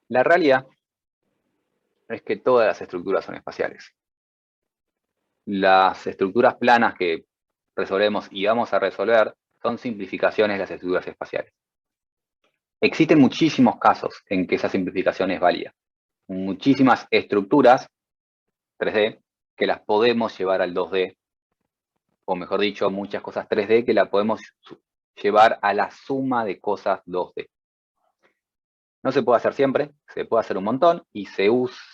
La realidad es que todas las estructuras son espaciales. Las estructuras planas que resolvemos y vamos a resolver son simplificaciones de las estructuras espaciales. Existen muchísimos casos en que esa simplificación es válida. Muchísimas estructuras 3D que las podemos llevar al 2D, o mejor dicho, muchas cosas 3D que la podemos llevar a la suma de cosas 2D. No se puede hacer siempre, se puede hacer un montón, y se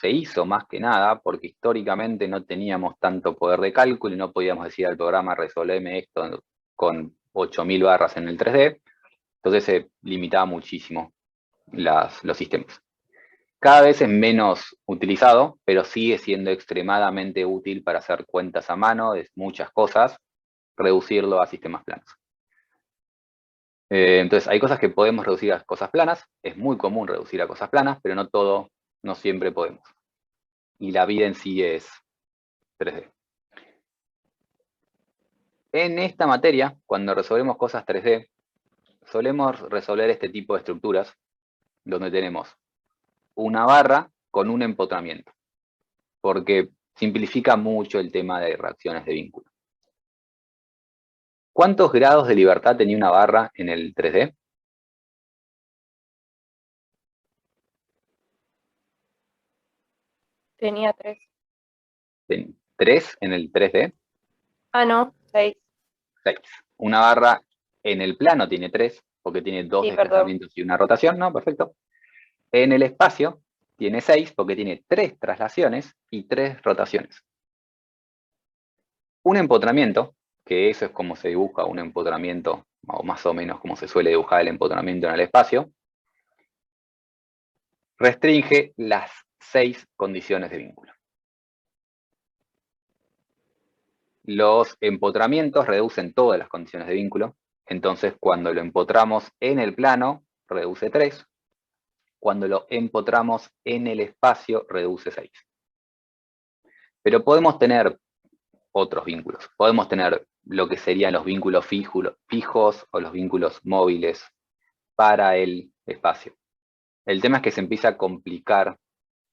hizo más que nada porque históricamente no teníamos tanto poder de cálculo y no podíamos decir al programa resolveme esto con 8000 barras en el 3D, entonces se limitaba muchísimo los sistemas. Cada vez es menos utilizado, pero sigue siendo extremadamente útil para hacer cuentas a mano de muchas cosas, reducirlo a sistemas planos. Entonces, hay cosas que podemos reducir a cosas planas, es muy común reducir a cosas planas, pero no siempre podemos. Y la vida en sí es 3D. En esta materia, cuando resolvemos cosas 3D, solemos resolver este tipo de estructuras, donde tenemos una barra con un empotramiento, porque simplifica mucho el tema de reacciones de vínculo. ¿Cuántos grados de libertad tenía una barra en el 3D? Tenía 3. ¿3 en el 3D? Ah, no, 6. 6. Una barra en el plano tiene 3, porque tiene 2 desplazamientos y una rotación, ¿no? Perfecto. En el espacio tiene 6, porque tiene 3 traslaciones y 3 rotaciones. Un empotramiento, que eso es como se dibuja un empotramiento, o más o menos como se suele dibujar el empotramiento en el espacio, restringe las 6 condiciones de vínculo. Los empotramientos reducen todas las condiciones de vínculo, entonces cuando lo empotramos en el plano, reduce 3, cuando lo empotramos en el espacio, reduce 6. Pero podemos tener otros vínculos, podemos tener lo que serían los vínculos fijos o los vínculos móviles para el espacio. El tema es que se empieza a complicar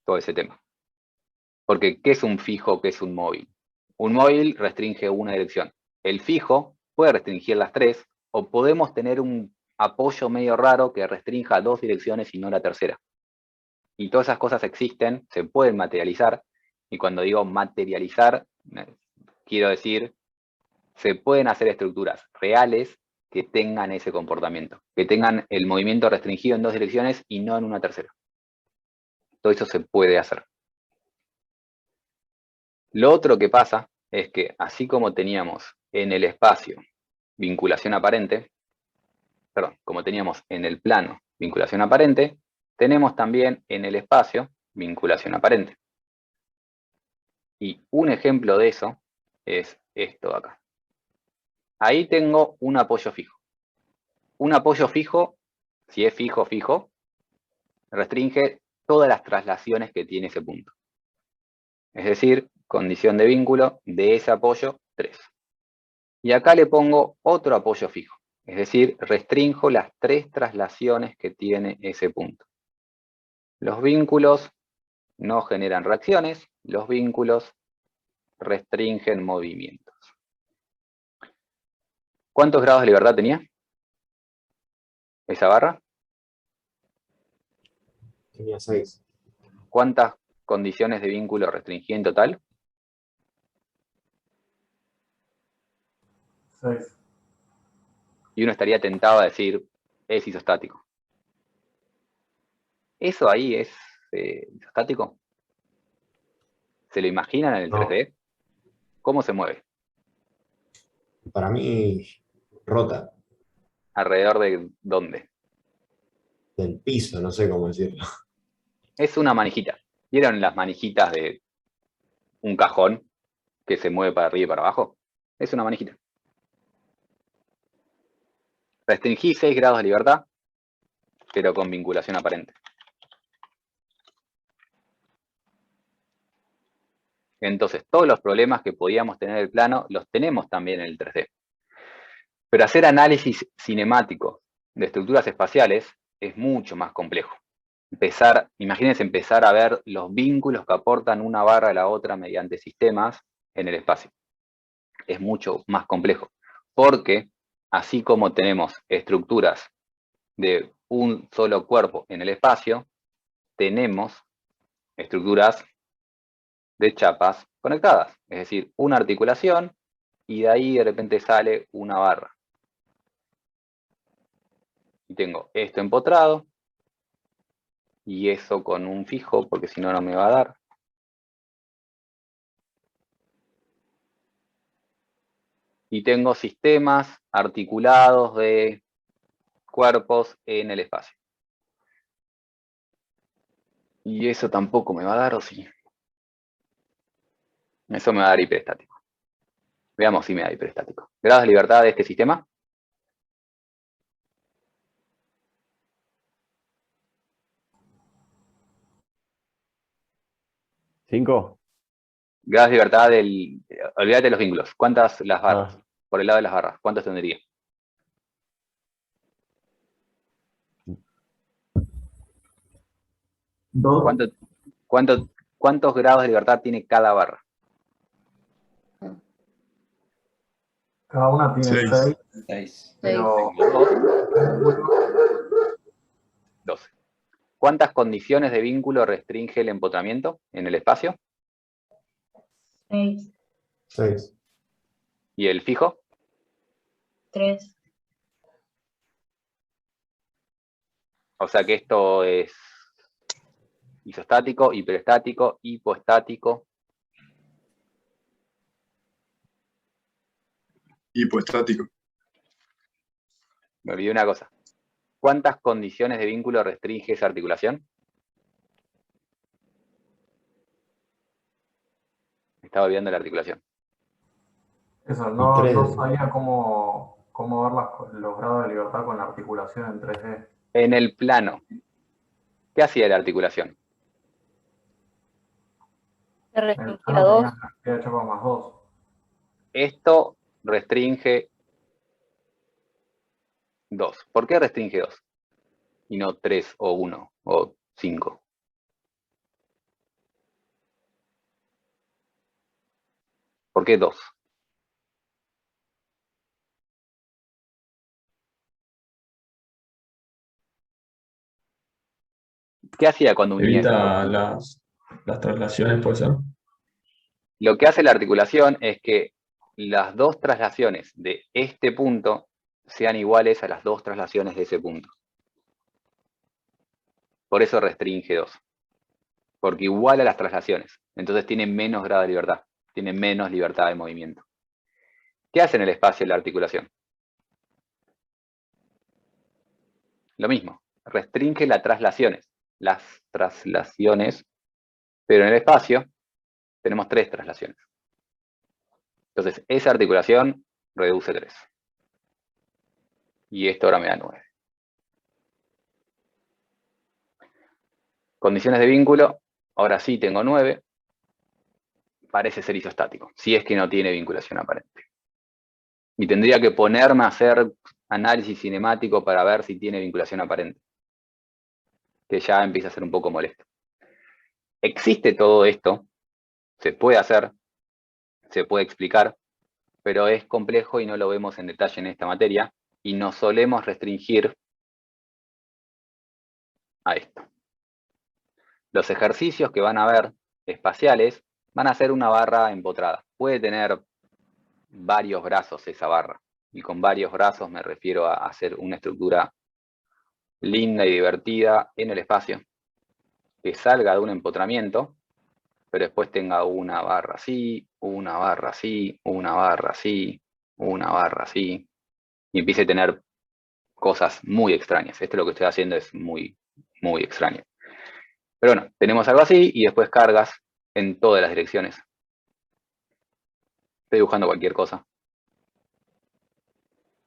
todo ese tema. Porque, ¿qué es un fijo, qué es un móvil? Un móvil restringe una dirección. El fijo puede restringir las 3, o podemos tener un apoyo medio raro que restrinja 2 direcciones y no la tercera. Y todas esas cosas existen, se pueden materializar, y cuando digo materializar, quiero decir, se pueden hacer estructuras reales que tengan ese comportamiento, que tengan el movimiento restringido en 2 direcciones y no en una tercera. Todo eso se puede hacer. Lo otro que pasa es que, así como teníamos en el espacio vinculación aparente, como teníamos en el plano vinculación aparente, tenemos también en el espacio vinculación aparente. Y un ejemplo de eso es esto de acá. Ahí tengo un apoyo fijo. Un apoyo fijo, si es fijo, restringe todas las traslaciones que tiene ese punto. Es decir, condición de vínculo de ese apoyo, 3. Y acá le pongo otro apoyo fijo. Es decir, restrinjo las 3 traslaciones que tiene ese punto. Los vínculos no generan reacciones, los vínculos restringen movimientos. ¿Cuántos grados de libertad tenía esa barra? Tenía 6. ¿Cuántas condiciones de vínculo restringía en total? 6. Y uno estaría tentado a decir, es isostático. ¿Eso ahí es isostático? ¿Se lo imaginan en el 3D? ¿Cómo se mueve? Para mí, rota. ¿Alrededor de dónde? Del piso, no sé cómo decirlo. Es una manijita. ¿Vieron las manijitas de un cajón que se mueve para arriba y para abajo? Es una manijita. Restringí 6 grados de libertad, pero con vinculación aparente. Entonces, todos los problemas que podíamos tener en el plano, los tenemos también en el 3D. Pero hacer análisis cinemático de estructuras espaciales es mucho más complejo. imagínense empezar a ver los vínculos que aportan una barra a la otra mediante sistemas en el espacio. Es mucho más complejo, porque así como tenemos estructuras de un solo cuerpo en el espacio, tenemos estructuras de chapas conectadas, es decir, una articulación y de ahí de repente sale una barra. Y tengo esto empotrado y eso con un fijo, porque si no, no me va a dar. Y tengo sistemas articulados de cuerpos en el espacio. Y eso tampoco me va a dar, ¿o sí? Eso me va a dar hiperestático. Veamos si me da hiperestático. Grados de libertad de este sistema. ¿5? Grados de libertad del... Olvídate de los vínculos. ¿Cuántas las barras? Ah. Por el lado de las barras. ¿Cuántos tendría? Dos. ¿Cuántos grados de libertad tiene cada barra? Cada una tiene 6. 6. Pero Tengo 12. ¿Cuántas condiciones de vínculo restringe el empotramiento en el espacio? 6. 6. ¿Y el fijo? 3. O sea que esto es isostático, hiperestático, hipoestático. Hipoestático. Me olvidé una cosa. ¿Cuántas condiciones de vínculo restringe esa articulación? Me estaba olvidando la articulación. eso, no, tres. no sabía cómo ver los grados de libertad con la articulación en 3D. En el plano, ¿qué hacía la articulación? Se En el restringía plano 2. tenía cantidad de chapas más 2. Esto restringe 2. ¿Por qué restringe 2? Y no 3 o 1 o 5. ¿Por qué 2? ¿Qué hacía cuando unía esto? Evita las traslaciones, puede ser. Lo que hace la articulación es que las dos traslaciones de este punto sean iguales a las dos traslaciones de ese punto. Por eso restringe 2. Porque iguala las traslaciones. Entonces tiene menos grado de libertad. Tiene menos libertad de movimiento. ¿Qué hace en el espacio la articulación? Lo mismo. Restringe las traslaciones. Pero en el espacio tenemos 3 traslaciones. Entonces, esa articulación reduce 3. Y esto ahora me da 9. Condiciones de vínculo, ahora sí tengo 9. Parece ser isostático, si es que no tiene vinculación aparente. Y tendría que ponerme a hacer análisis cinemático para ver si tiene vinculación aparente. Que ya empieza a ser un poco molesto. Existe todo esto, se puede hacer, se puede explicar, pero es complejo y no lo vemos en detalle en esta materia, y nos solemos restringir a esto. Los ejercicios que van a ver espaciales van a ser una barra empotrada. Puede tener varios brazos esa barra, y con varios brazos me refiero a hacer una estructura linda y divertida en el espacio, que salga de un empotramiento, pero después tenga una barra así, una barra así, una barra así, una barra así, y empiece a tener cosas muy extrañas. Esto lo que estoy haciendo es muy, muy extraño. Pero bueno, tenemos algo así y después cargas en todas las direcciones. Estoy dibujando cualquier cosa.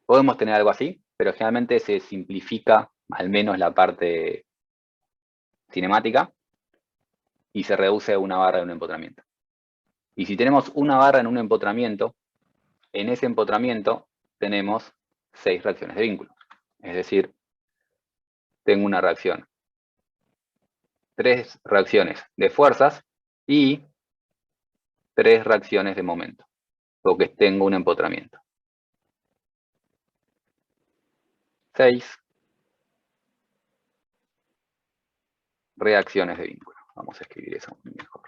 Podemos tener algo así, pero generalmente se simplifica al menos la parte cinemática y se reduce a una barra de un empotramiento. Y si tenemos una barra en un empotramiento, en ese empotramiento tenemos 6 reacciones de vínculo. Es decir, tengo una reacción 3 reacciones de fuerzas y 3 reacciones de momento, porque tengo un empotramiento. 6 reacciones de vínculo. Vamos a escribir eso mejor.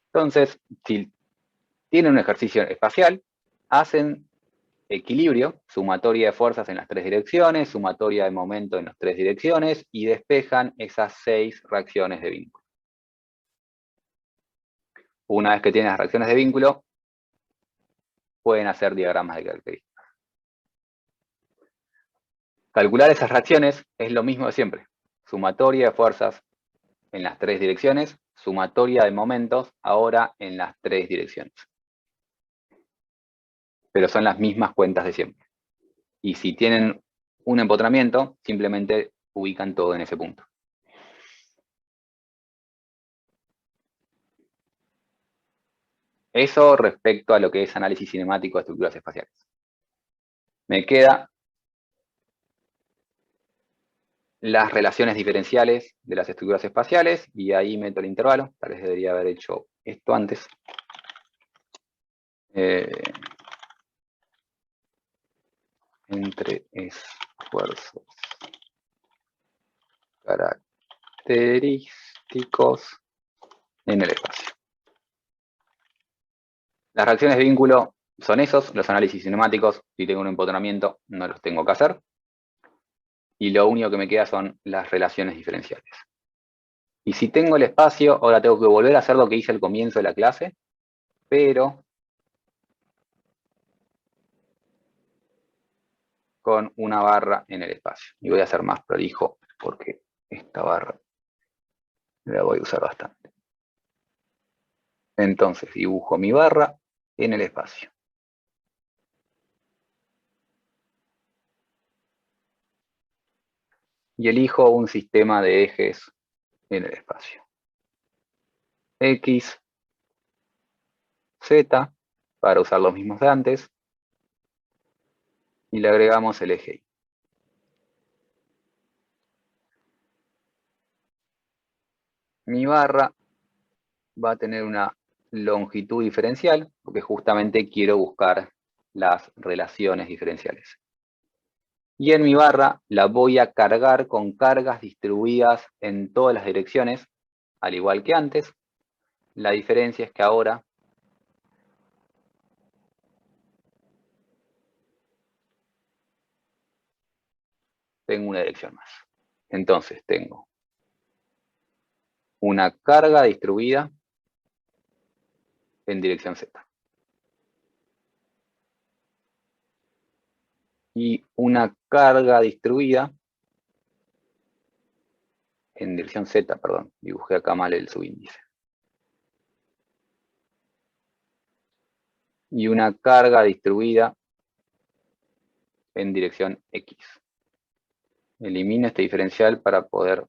Entonces, si tienen un ejercicio espacial, hacen equilibrio, sumatoria de fuerzas en las 3 direcciones, sumatoria de momento en las 3 direcciones, y despejan esas 6 reacciones de vínculo. Una vez que tienen las reacciones de vínculo, pueden hacer diagramas de características. Calcular esas reacciones es lo mismo de siempre. Sumatoria de fuerzas en las 3 direcciones, sumatoria de momentos ahora en las 3 direcciones. Pero son las mismas cuentas de siempre. Y si tienen un empotramiento, simplemente ubican todo en ese punto. Eso respecto a lo que es análisis cinemático de estructuras espaciales. Me queda las relaciones diferenciales de las estructuras espaciales, y ahí meto el intervalo. Tal vez debería haber hecho esto antes. Entre esfuerzos característicos en el espacio. Las reacciones de vínculo son esos, los análisis cinemáticos. Si tengo un empotramiento, no los tengo que hacer. Y lo único que me queda son las relaciones diferenciales. Y si tengo el espacio, ahora tengo que volver a hacer lo que hice al comienzo de la clase, pero con una barra en el espacio. Y voy a hacer más prolijo porque esta barra la voy a usar bastante. Entonces dibujo mi barra en el espacio. Y elijo un sistema de ejes en el espacio. X, Z, para usar los mismos de antes. Y le agregamos el eje Y. Mi barra va a tener una longitud diferencial, porque justamente quiero buscar las relaciones diferenciales. Y en mi barra la voy a cargar con cargas distribuidas en todas las direcciones, al igual que antes. La diferencia es que ahora tengo una dirección más. Entonces tengo una carga distribuida en dirección Z. Y una carga distribuida en dirección Z, perdón, dibujé acá mal el subíndice. Y una carga distribuida en dirección X. Elimino este diferencial para poder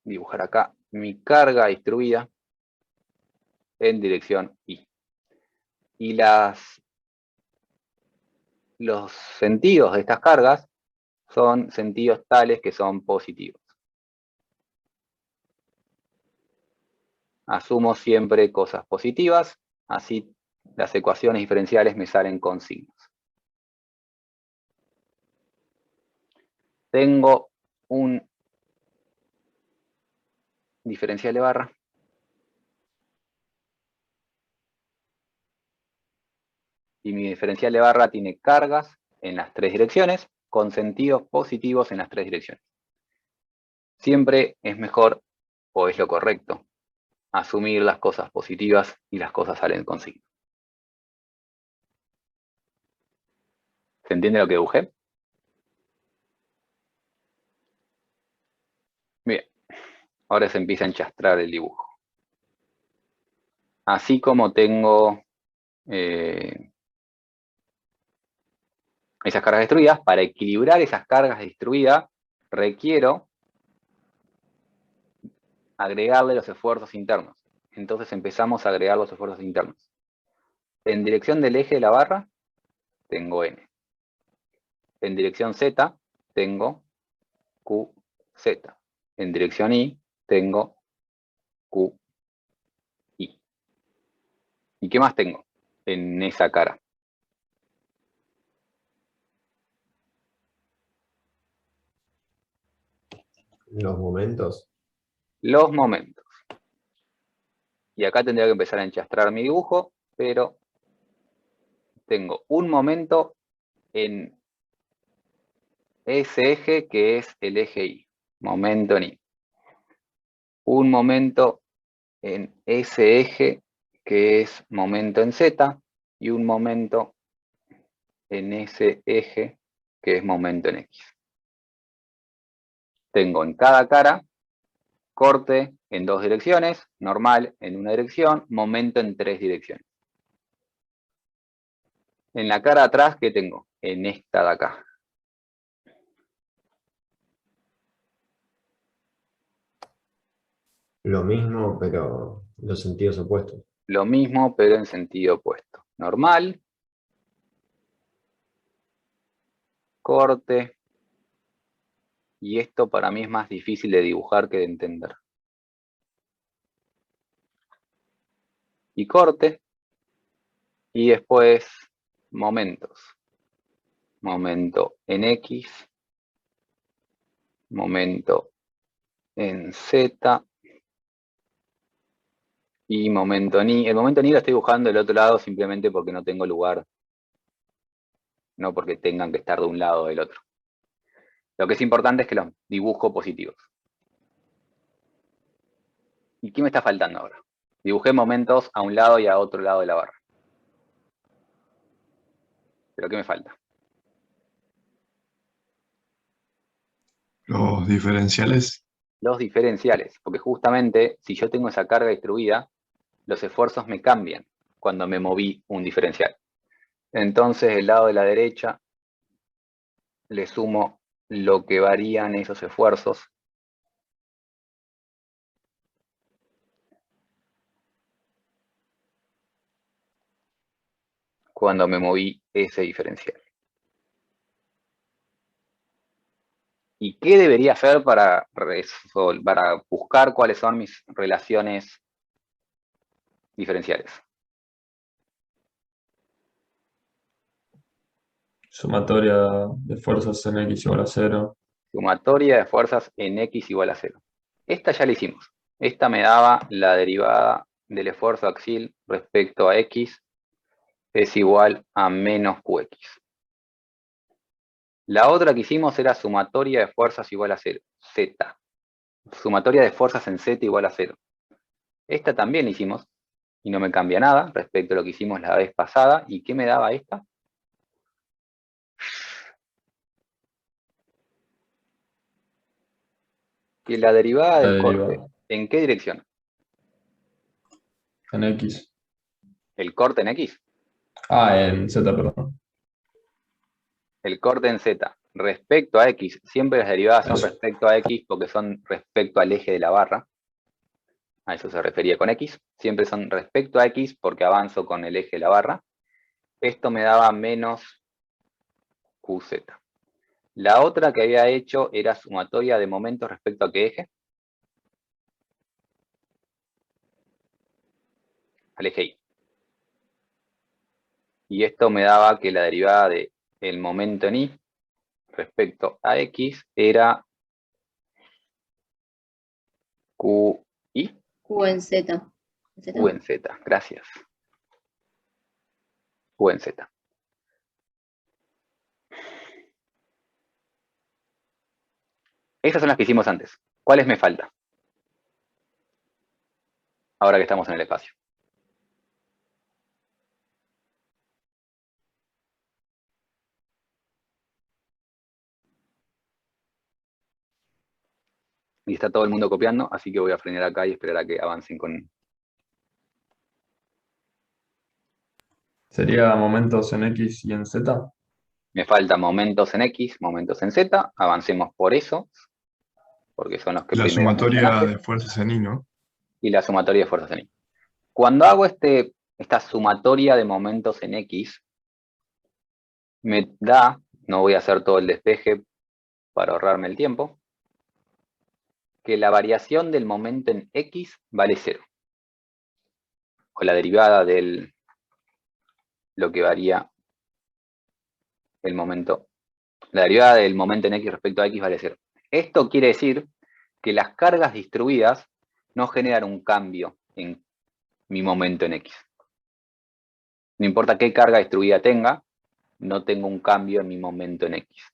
dibujar acá mi carga distribuida en dirección Y. Y los sentidos de estas cargas son sentidos tales que son positivos. Asumo siempre cosas positivas, así las ecuaciones diferenciales me salen con signos. Tengo un diferencial de barra. Y mi diferencial de barra tiene cargas en las 3 direcciones, con sentidos positivos en las 3 direcciones. Siempre es mejor, o es lo correcto, asumir las cosas positivas y las cosas salen con signos. ¿Se entiende lo que dibujé? Bien, ahora se empieza a enchastrar el dibujo. Así como tengo esas cargas distribuidas, para equilibrar esas cargas distribuidas, requiero agregarle los esfuerzos internos. Entonces empezamos a agregar los esfuerzos internos. En dirección del eje de la barra, tengo N. En dirección Z, tengo QZ. En dirección Y, tengo QI. ¿Y qué más tengo en esa cara? Los momentos. Los momentos. Y acá tendría que empezar a enchastrar mi dibujo, pero tengo un momento en ese eje que es el eje Y. Momento en Y. Un momento en ese eje que es momento en Z. Y un momento en ese eje que es momento en X. Tengo en cada cara corte en 2 direcciones, normal en una dirección, momento en 3 direcciones. En la cara de atrás, ¿qué tengo? En esta de acá. Lo mismo, pero los sentidos opuestos. Lo mismo, pero en sentido opuesto. Normal. Corte. Y esto para mí es más difícil de dibujar que de entender. Y corte. Y después momentos. Momento en X. Momento en Z. Y momento en Y. El momento en Y lo estoy dibujando del otro lado simplemente porque no tengo lugar. No porque tengan que estar de un lado o del otro. Lo que es importante es que los dibujo positivos. ¿Y qué me está faltando ahora? Dibujé momentos a un lado y a otro lado de la barra. ¿Pero qué me falta? Los diferenciales. Los diferenciales. Porque justamente, si yo tengo esa carga distribuida, los esfuerzos me cambian cuando me moví un diferencial. Entonces, del lado de la derecha, le sumo lo que varían esos esfuerzos. Cuando me moví ese diferencial. ¿Y qué debería hacer para buscar cuáles son mis relaciones diferenciales? Sumatoria de fuerzas en X igual a 0. Sumatoria de fuerzas en X igual a 0. Esta ya la hicimos. Esta me daba la derivada del esfuerzo axial respecto a X es igual a menos QX. La otra que hicimos era sumatoria de fuerzas igual a 0, Z. Sumatoria de fuerzas en Z igual a 0. Esta también la hicimos y no me cambia nada respecto a lo que hicimos la vez pasada. ¿Y qué me daba esta? Que la derivada del corte, ¿en qué dirección? En X. ¿El corte en X? Ah, en Z, perdón. El corte en Z. Respecto a X, siempre las derivadas son respecto a X porque son respecto al eje de la barra. A eso se refería con X. Siempre son respecto a X porque avanzo con el eje de la barra. Esto me daba menos QZ. La otra que había hecho era sumatoria de momentos respecto a qué eje. Al eje Y. Y esto me daba que la derivada del momento en Y respecto a X era QI. Q en Z. Q en Z, gracias. Q en Z. Esas son las que hicimos antes. ¿Cuáles me faltan? Ahora que estamos en el espacio. Y está todo el mundo copiando, así que voy a frenar acá y esperar a que avancen con... ¿Sería momentos en X y en Z? Me faltan momentos en X, momentos en Z. Avancemos por eso, porque son los que La primero sumatoria mencionaste. de fuerzas en Y, ¿no? Y la sumatoria de fuerzas en Y. Cuando hago esta sumatoria de momentos en X, me da, no voy a hacer todo el despeje para ahorrarme el tiempo, que la variación del momento en X vale 0. O la derivada de lo que varía el momento. La derivada del momento en X respecto a X vale 0. Esto quiere decir que las cargas distribuidas no generan un cambio en mi momento en X. No importa qué carga distribuida tenga, no tengo un cambio en mi momento en X.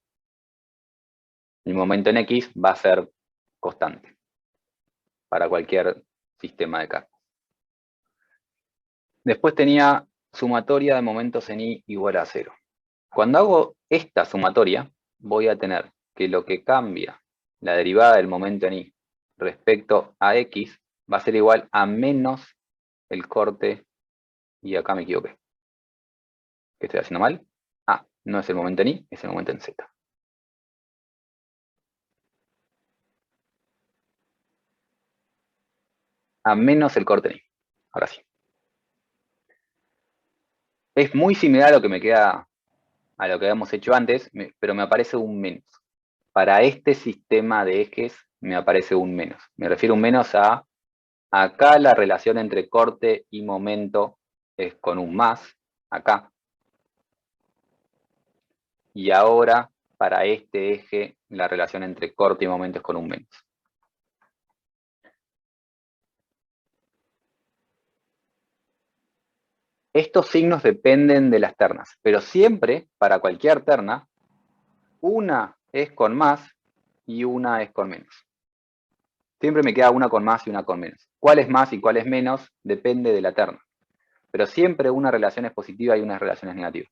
Mi momento en X va a ser constante para cualquier sistema de carga. Después tenía sumatoria de momentos en Y igual a 0. Cuando hago esta sumatoria, voy a tener que lo que cambia la derivada del momento en Y respecto a X va a ser igual a menos el corte, y acá me equivoqué. ¿Qué estoy haciendo mal? Ah, no es el momento en Y, es el momento en Z. A menos el corte en Y. Ahora sí. Es muy similar a lo que me queda, a lo que habíamos hecho antes, pero me aparece un menos. Para este sistema de ejes me aparece un menos. Me refiero un menos a, acá la relación entre corte y momento es con un más, acá. Y ahora, para este eje, la relación entre corte y momento es con un menos. Estos signos dependen de las ternas, pero siempre, para cualquier terna, una es con más y una es con menos. Siempre me queda una con más y una con menos. ¿Cuál es más y cuál es menos? Depende de la terna. Pero siempre una relación es positiva y una relación es negativa.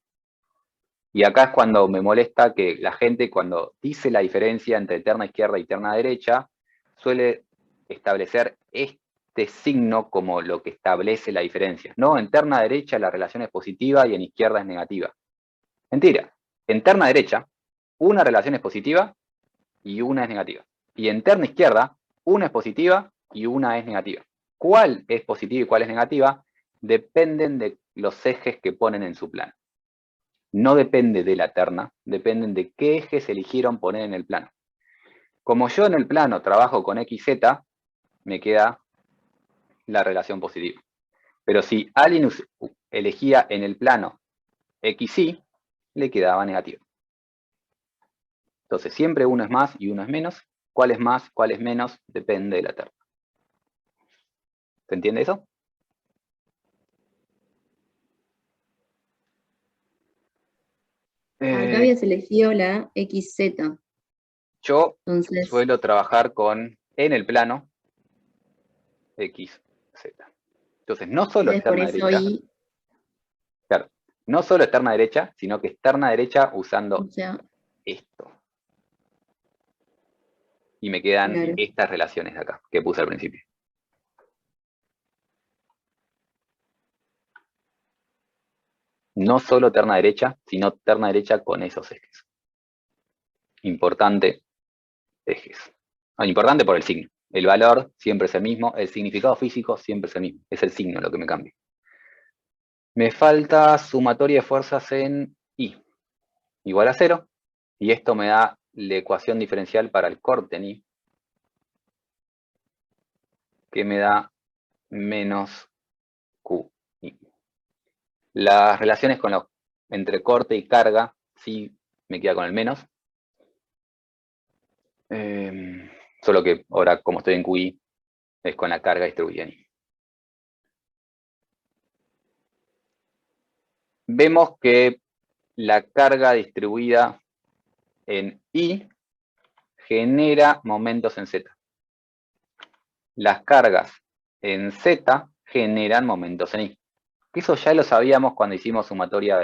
Y acá es cuando me molesta que la gente, cuando dice la diferencia entre terna izquierda y terna derecha, suele establecer este signo como lo que establece la diferencia. No, en terna derecha la relación es positiva y en izquierda es negativa. Mentira. En terna derecha, una relación es positiva y una es negativa. Y en terna izquierda, una es positiva y una es negativa. ¿Cuál es positiva y cuál es negativa? Dependen de los ejes que ponen en su plano. No depende de la terna, dependen de qué ejes eligieron poner en el plano. Como yo en el plano trabajo con XZ, me queda la relación positiva. Pero si alguien elegía en el plano XY, le quedaba negativa. Entonces siempre uno es más y uno es menos. ¿Cuál es más, cuál es menos? Depende de la terna. ¿Se entiende eso? Acá habías elegido la XZ. Yo Entonces, suelo trabajar en el plano XZ. Entonces no solo es por terna eso derecha, Y, claro, no solo es terna derecha, sino que es terna derecha usando o sea, esto. Y me quedan claro. estas relaciones de acá, que puse al principio. No solo terna derecha, sino terna derecha con esos ejes. Importante, ejes. Importante por el signo. El valor siempre es el mismo, el significado físico siempre es el mismo. Es el signo lo que me cambia. Me falta sumatoria de fuerzas en Y. Igual a 0. Y esto me da la ecuación diferencial para el corte en Y, que me da menos QI. Las relaciones entre corte y carga, sí me queda con el menos. Solo que ahora, como estoy en QI, es con la carga distribuida en Y. Vemos que la carga distribuida en Y genera momentos en Z. Las cargas en Z generan momentos en Y. Eso ya lo sabíamos cuando hicimos sumatoria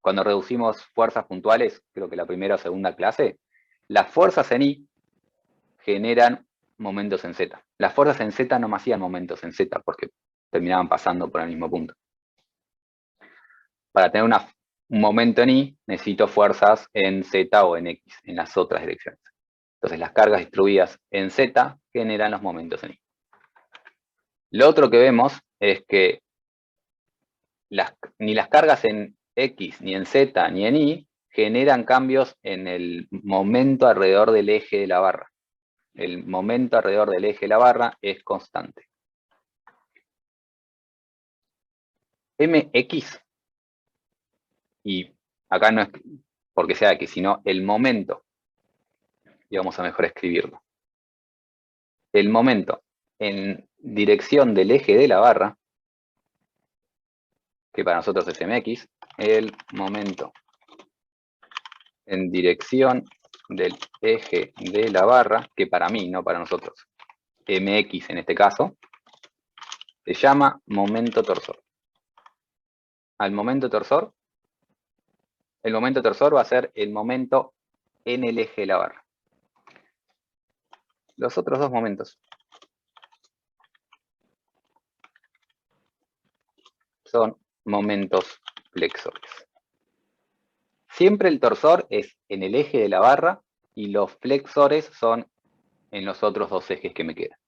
cuando reducimos fuerzas puntuales, creo que la primera o segunda clase. Las fuerzas en Y generan momentos en Z. Las fuerzas en Z no me hacían momentos en Z porque terminaban pasando por el mismo punto. Para tener un momento en Y, necesito fuerzas en Z o en X, en las otras direcciones. Entonces las cargas distribuidas en Z generan los momentos en Y. Lo otro que vemos es que ni las cargas en X, ni en Z, ni en Y generan cambios en el momento alrededor del eje de la barra. El momento alrededor del eje de la barra es constante. Mx, y acá no es porque sea X, sino el momento, y vamos a mejor escribirlo. El momento en dirección del eje de la barra, que para nosotros es Mx, el momento en dirección del eje de la barra, que para mí, no para nosotros, Mx en este caso, se llama momento torsor. Al momento torsor, el momento torsor va a ser el momento en el eje de la barra. Los otros dos momentos son momentos flexores. Siempre el torsor es en el eje de la barra y los flexores son en los otros dos ejes que me quedan.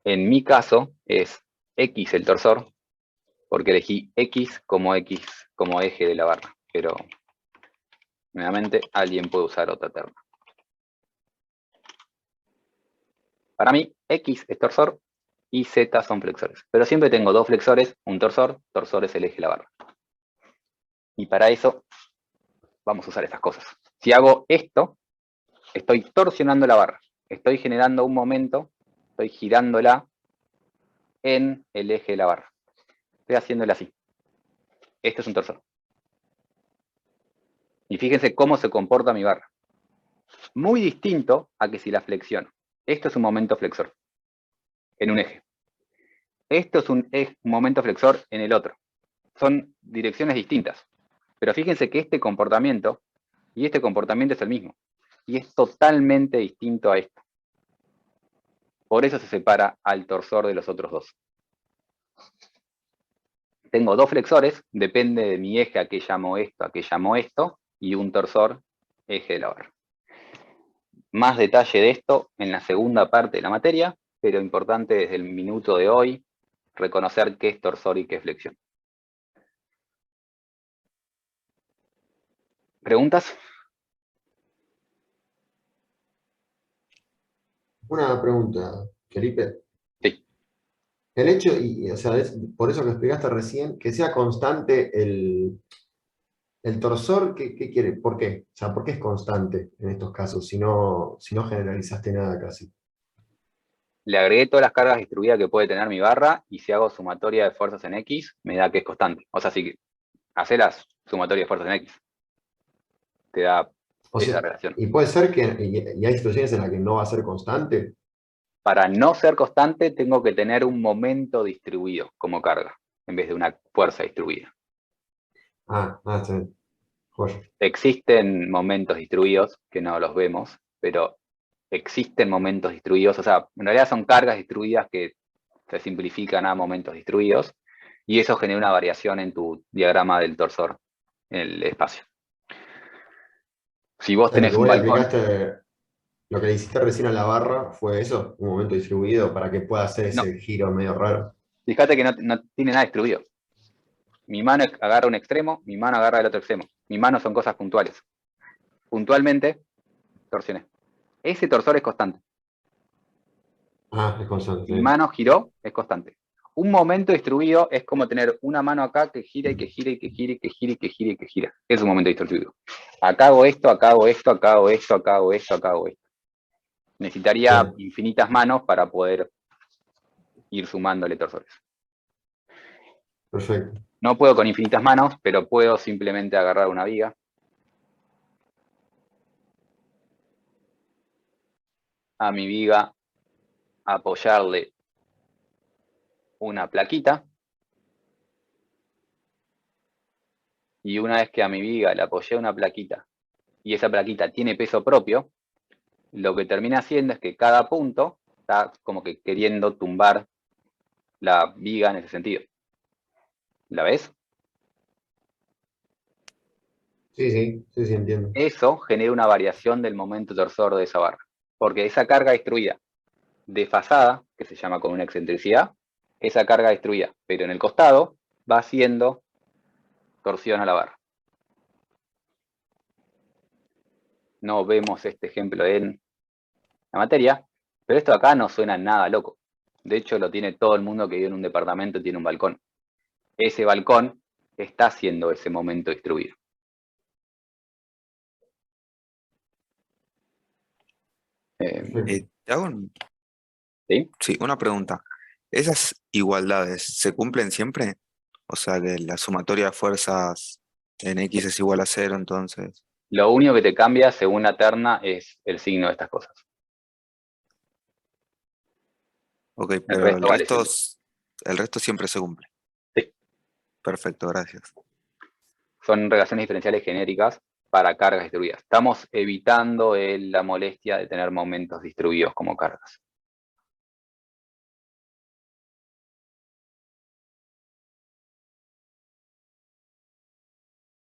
En mi caso es X el torsor, porque elegí X como eje de la barra, pero nuevamente alguien puede usar otra terna. Para mí, X es torsor y Z son flexores. Pero siempre tengo dos flexores, un torsor es el eje de la barra. Y para eso vamos a usar estas cosas. Si hago esto, estoy torsionando la barra. Estoy generando un momento, estoy girándola en el eje de la barra. Estoy haciéndola así. Esto es un torsor. Y fíjense cómo se comporta mi barra. Muy distinto a que si la flexiono. Esto es un momento flexor en un eje. Esto es un momento flexor en el otro. Son direcciones distintas. Pero fíjense que este comportamiento y este comportamiento es el mismo. Y es totalmente distinto a esto. Por eso se separa al torsor de los otros dos. Tengo dos flexores, depende de mi eje a qué llamo esto, y un torsor, eje de la barra. Más detalle de esto en la segunda parte de la materia, pero importante desde el minuto de hoy, reconocer qué es torsor y qué es flexión. ¿Preguntas? Una pregunta, Felipe. Sí. El hecho, o sea, es por eso que explicaste recién, que sea constante el torsor, ¿qué quiere? ¿Por qué? O sea, ¿por qué es constante en estos casos si no generalizaste nada casi? Le agregué todas las cargas distribuidas que puede tener mi barra, y si hago sumatoria de fuerzas en X, me da que es constante. O sea, si haces las sumatorias de fuerzas en X, te da esa relación. Y puede ser que y hay situaciones en las que no va a ser constante. Para no ser constante, tengo que tener un momento distribuido como carga, en vez de una fuerza distribuida. Está bien. Joya. Existen momentos distribuidos, que no los vemos, pero existen momentos distribuidos, o sea, en realidad son cargas distribuidas que se simplifican a momentos distribuidos, y eso genera una variación en tu diagrama del torsor en el espacio. Si vos O sea, lo tenés que un vos le balcón, aplicaste, lo que le hiciste recién a la barra fue eso, un momento distribuido para que pueda hacer no, ese giro medio raro. fíjate que no tiene nada distribuido. Mi mano agarra un extremo, mi mano agarra el otro extremo. Mi mano son cosas puntuales. Puntualmente, torsioné. Ese torsor es constante. Es constante. Mi mano giró, es constante. Un momento distribuido es como tener una mano acá que gira y que gira y que gira y que gira y que gira y que gira. Es un momento distribuido. Acá hago esto, acá hago esto, acá hago esto, acá hago esto, acá hago esto. Necesitaría infinitas manos para poder ir sumándole torsores. Perfecto. No puedo con infinitas manos, pero puedo simplemente agarrar una viga. A mi viga apoyarle una plaquita. Y una vez que a mi viga le apoyé una plaquita y esa plaquita tiene peso propio, lo que termina haciendo es que cada punto está como que queriendo tumbar la viga en ese sentido. ¿La ves? Sí, entiendo. Eso genera una variación del momento torsor de esa barra. Porque esa carga distribuida desfasada, que se llama con una excentricidad, esa carga distribuida, pero en el costado va haciendo torsión a la barra. No vemos este ejemplo en la materia, pero esto acá no suena nada loco. De hecho, lo tiene todo el mundo que vive en un departamento y tiene un balcón. Ese balcón está haciendo ese momento distribuido. Perfecto. Te hago ¿Sí? sí, una pregunta. ¿Esas igualdades se cumplen siempre? O sea, que la sumatoria de fuerzas en X es igual a 0, entonces. Lo único que te cambia según la terna es el signo de estas cosas. Ok, pero resto vale siempre. el resto siempre se cumple. Sí. Perfecto, gracias. Son relaciones diferenciales genéricas para cargas distribuidas. Estamos evitando la molestia de tener momentos distribuidos como cargas.